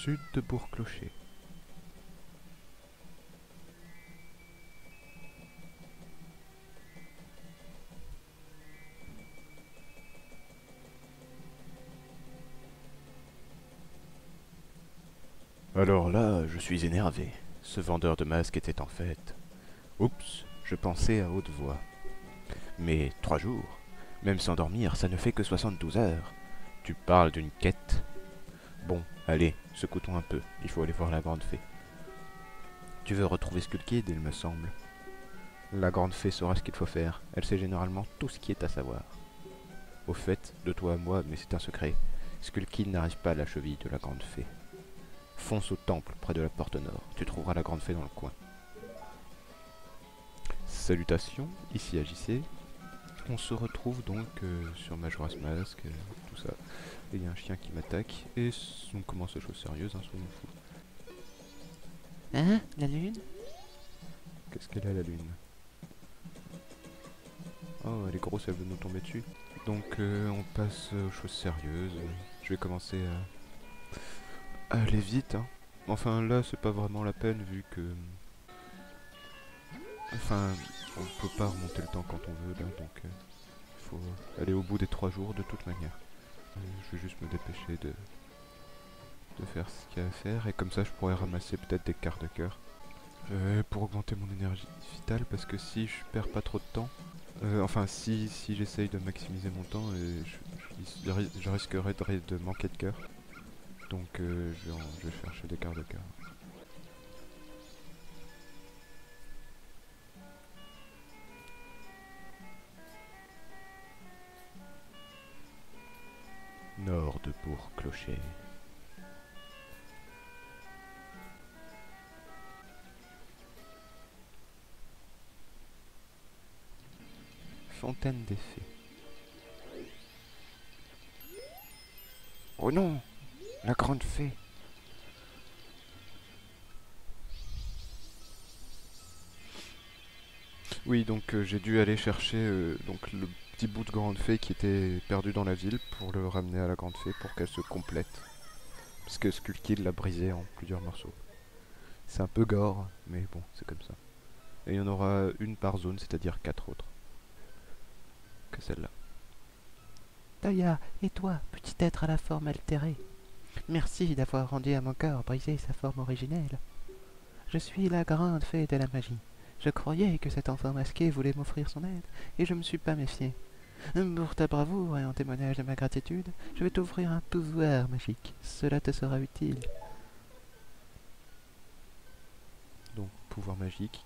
sud de Bourg-Clocher. Alors là, je suis énervé. Ce vendeur de masques était en fait... Oups, je pensais à haute voix. Mais 3 jours, même sans dormir, ça ne fait que 72 heures. Tu parles d'une quête? Bon, allez, secoue-toi un peu, il faut aller voir la grande fée. Tu veux retrouver Skull Kid, il me semble. La grande fée saura ce qu'il faut faire, elle sait généralement tout ce qui est à savoir. Au fait, de toi à moi, mais c'est un secret, Skull Kid n'arrive pas à la cheville de la grande fée. Fonce au temple, près de la porte nord, tu trouveras la grande fée dans le coin. Salutations, ici AJC. On se retrouve donc sur Majora's Mask, tout ça. Et il y a un chien qui m'attaque, et on commence aux choses sérieuses, hein, soyons fous. Hein? La lune? Qu'est-ce qu'elle a la lune? Oh, elle est grosse, elle veut nous tomber dessus. Donc on passe aux choses sérieuses. Je vais commencer à aller vite, hein. Enfin là c'est pas vraiment la peine vu que... Enfin, on peut pas remonter le temps quand on veut là, donc il faut aller au bout des 3 jours de toute manière. Je vais juste me dépêcher de faire ce qu'il y a à faire, et comme ça je pourrais ramasser peut-être des quarts de cœur. Pour augmenter mon énergie vitale, parce que si je perds pas trop de temps, enfin si j'essaye de maximiser mon temps, je risquerais de manquer de cœur. Donc je vais chercher des quarts de cœur. Nord de Bourg-Clocher. Fontaine des Fées. Oh non! La grande fée! Oui, donc j'ai dû aller chercher donc le petit bout de grande fée qui était perdu dans la ville pour le ramener à la grande fée pour qu'elle se complète. Parce que Skull Kid l'a brisé en plusieurs morceaux. C'est un peu gore, mais bon, c'est comme ça. Et il y en aura une par zone, c'est-à-dire 4 autres que celle-là. Toya, et toi, petit être à la forme altérée? Merci d'avoir rendu à mon corps brisé sa forme originelle. Je suis la grande fée de la magie. Je croyais que cet enfant masqué voulait m'offrir son aide, et je me suis pas méfié. Pour ta bravoure et en témoignage de ma gratitude, je vais t'offrir un pouvoir magique. Cela te sera utile. Donc, pouvoir magique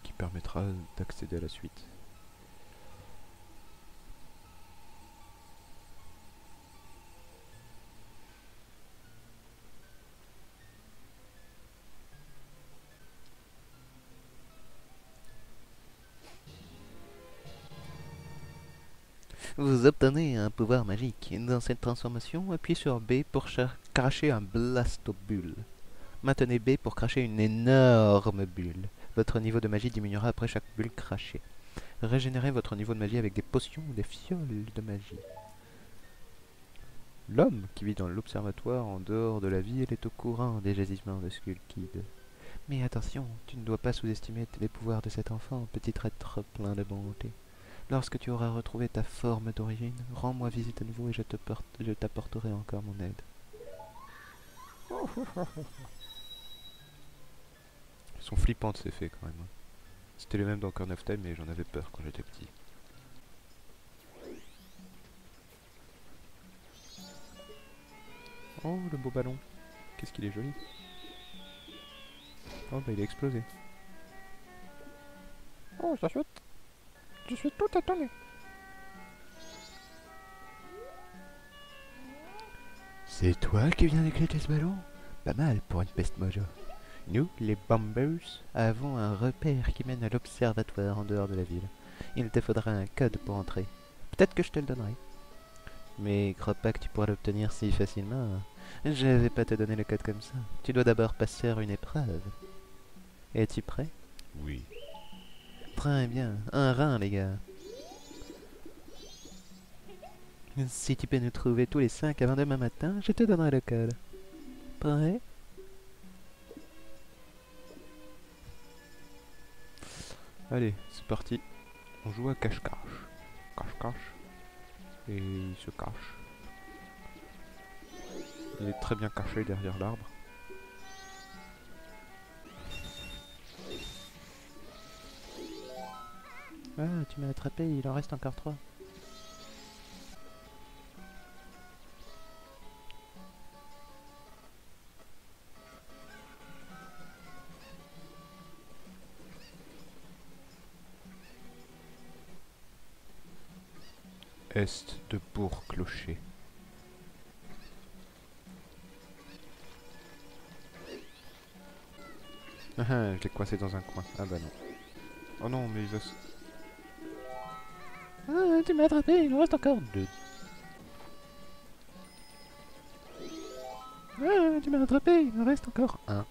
qui permettra d'accéder à la suite. Vous obtenez un pouvoir magique. Dans cette transformation, appuyez sur B pour cracher un blastobule. Maintenez B pour cracher une énorme bulle. Votre niveau de magie diminuera après chaque bulle crachée. Régénérez votre niveau de magie avec des potions ou des fioles de magie. L'homme qui vit dans l'observatoire en dehors de la ville est au courant des gisements de Skull Kid. Mais attention, tu ne dois pas sous-estimer les pouvoirs de cet enfant, petit être plein de bonté. Lorsque tu auras retrouvé ta forme d'origine, rends-moi visite à nouveau et je t'apporterai encore mon aide. Ils sont flippantes ces fées quand même. Hein. C'était les mêmes dans Corn of Time, mais j'en avais peur quand j'étais petit. Oh, le beau ballon. Qu'est-ce qu'il est joli. Oh, bah il a explosé. Oh, ça chouette. Je suis tout étonné. C'est toi qui viens d'éclater ce ballon? Pas mal pour une peste mojo. Nous, les Bombers, avons un repère qui mène à l'observatoire en dehors de la ville. Il te faudra un code pour entrer. Peut-être que je te le donnerai. Mais crois pas que tu pourras l'obtenir si facilement. Je vais pas te donner le code comme ça. Tu dois d'abord passer une épreuve. Es-tu prêt? Oui. Très bien. Un rein, les gars. Si tu peux nous trouver tous les 5 avant demain matin, je te donnerai le code. Prêt? Allez, c'est parti. On joue à cache-cache. Cache-cache. Et il se cache. Il est très bien caché derrière l'arbre. Ah, tu m'as attrapé, il en reste encore 3. Est de Bourg-Clocher. Ah ah, je l'ai coincé dans un coin. Ah bah non. Oh non, mais il va se... Ah, tu m'as attrapé, il en reste encore 2. Ah, tu m'as attrapé, il en reste encore 1.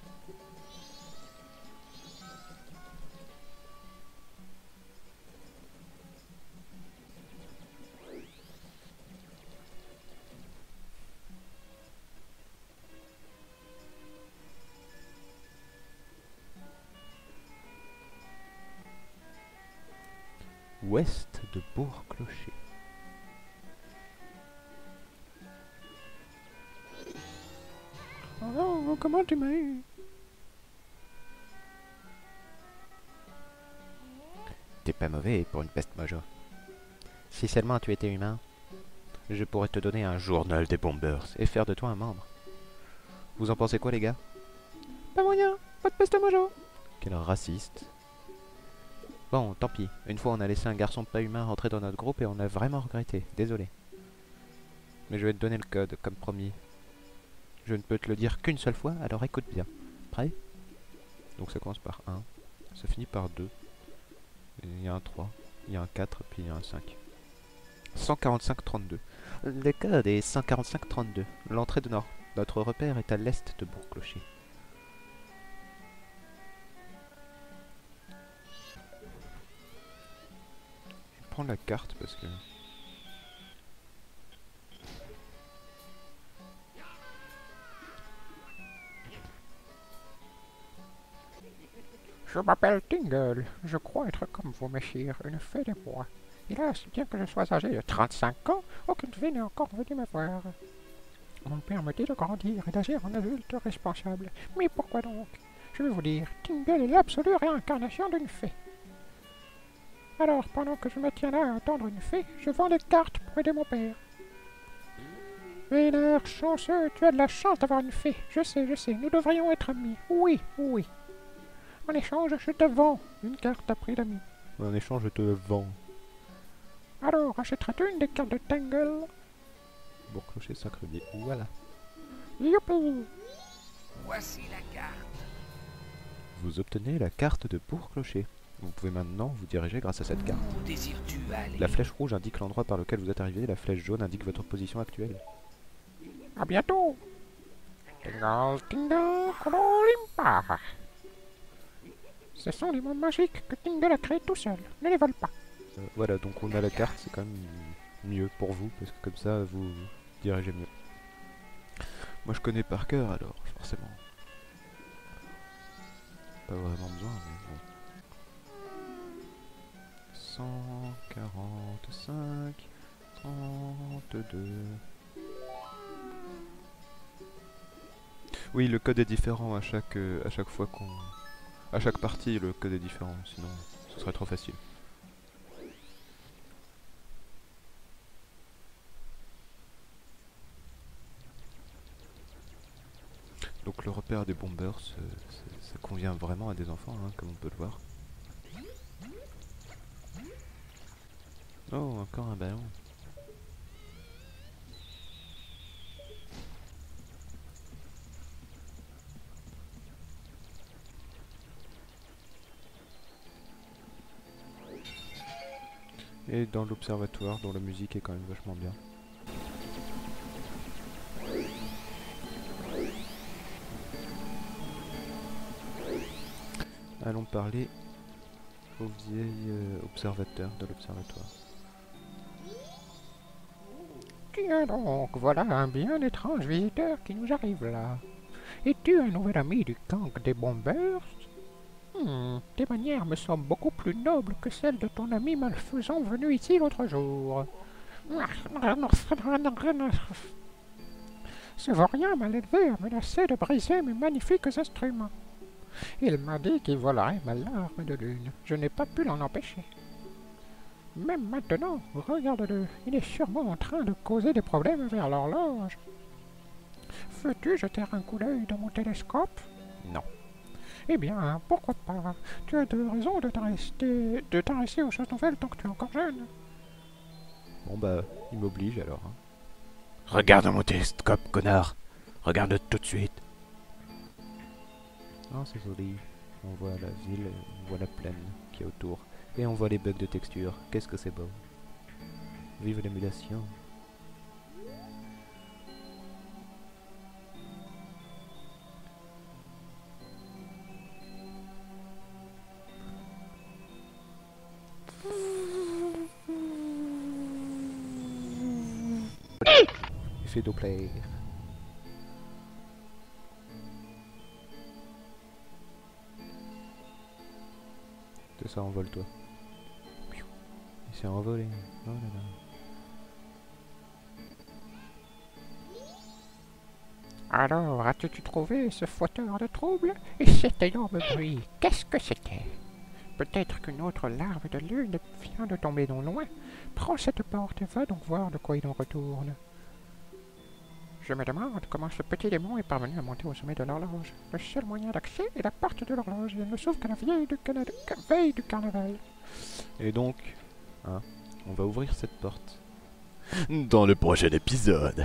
Ouest de Bourg-Clocher. Oh non, comment tu m'as eu? T'es pas mauvais pour une peste mojo. Si seulement tu étais humain, je pourrais te donner un journal des bombers et faire de toi un membre. Vous en pensez quoi, les gars? Pas moyen, pas de peste mojo. Quel raciste. Bon, tant pis. Une fois, on a laissé un garçon pas humain rentrer dans notre groupe et on a vraiment regretté. Désolé. Mais je vais te donner le code, comme promis. Je ne peux te le dire qu'une seule fois, alors écoute bien. Prêt? Donc ça commence par 1, ça finit par 2. Il y a un 3, il y a un 4, puis il y a un 5. 145-32. Le code est 145-32. L'entrée de nord. Notre repère est à l'est de Bourg-Clocher. Je vais prendre la carte parce que... Je m'appelle Tingle. Je crois être comme vous, messire, une fée des bois. Hélas, bien que je sois âgé de 35 ans, aucune fée n'est encore venue me voir. Mon père me dit de grandir et d'agir en adulte responsable. Mais pourquoi donc? Je vais vous dire, Tingle est l'absolue réincarnation d'une fée. Alors, pendant que je me tiens là à attendre une fée, je vends des cartes pour aider mon père. Vénère, chanceux, tu as de la chance d'avoir une fée. Je sais, nous devrions être amis. Oui, oui. En échange, je te vends une carte à prix d'ami. En échange, je te le vends. Alors, achèteras-tu une des cartes de Tangle? Bourg-Clocher, Sacre-Biais. Voilà. Youpi! Voici la carte. Vous obtenez la carte de Bourg-Clocher. Vous pouvez maintenant vous diriger grâce à cette carte. Où désires-tu aller? La flèche rouge indique l'endroit par lequel vous êtes arrivé, la flèche jaune indique votre position actuelle. À bientôt! Tingle, Tingle, Colorimpa! Ce sont des mots magiques que Tingle a créés tout seul. Ne les vole pas. Voilà, donc on a la carte, c'est quand même mieux pour vous, parce que comme ça, vous dirigez mieux. Moi je connais par cœur alors, forcément. Pas vraiment besoin, mais bon. 145, 32... Oui, le code est différent à chaque fois qu'on... À chaque partie, le code est différent, sinon ce serait trop facile. Donc le repère des bombers, ça convient vraiment à des enfants, hein, comme on peut le voir. Oh, encore un ballon. Et dans l'observatoire, dont la musique est quand même vachement bien. Allons parler au vieil observateur de l'observatoire. Tiens donc, voilà un bien étrange visiteur qui nous arrive là. Es-tu un nouvel ami du gang des Bombers? Tes manières me semblent beaucoup plus nobles que celles de ton ami malfaisant venu ici l'autre jour. Ce vaurien mal élevé a menacé de briser mes magnifiques instruments. Il m'a dit qu'il volerait ma larme de lune. Je n'ai pas pu l'en empêcher. Même maintenant, regarde-le, il est sûrement en train de causer des problèmes vers l'horloge. Veux-tu jeter un coup d'œil dans mon télescope? Non. Eh bien, pourquoi pas? Tu as de raisons de t'intéresser aux choses nouvelles tant que tu es encore jeune. Bon bah, il m'oblige alors. Hein. Regarde mon télescope, connard. Regarde tout de suite. Oh, c'est joli. On voit la ville, on voit la plaine qui est autour. Et on voit les bugs de texture. Qu'est-ce que c'est beau. Vive l'émulation. Effet Doppler. C'est ça, envole-toi. Il s'est envolé. Oh là là. Alors, as-tu trouvé ce fauteur de trouble? Et cet énorme bruit, qu'est-ce que c'était? Peut-être qu'une autre larve de lune vient de tomber non loin. Prends cette porte et va donc voir de quoi il en retourne. Je me demande comment ce petit démon est parvenu à monter au sommet de l'horloge. Le seul moyen d'accès est la porte de l'horloge. Elle ne s'ouvre qu'à la veille du carnaval. Et donc, hein, on va ouvrir cette porte. Dans le prochain épisode.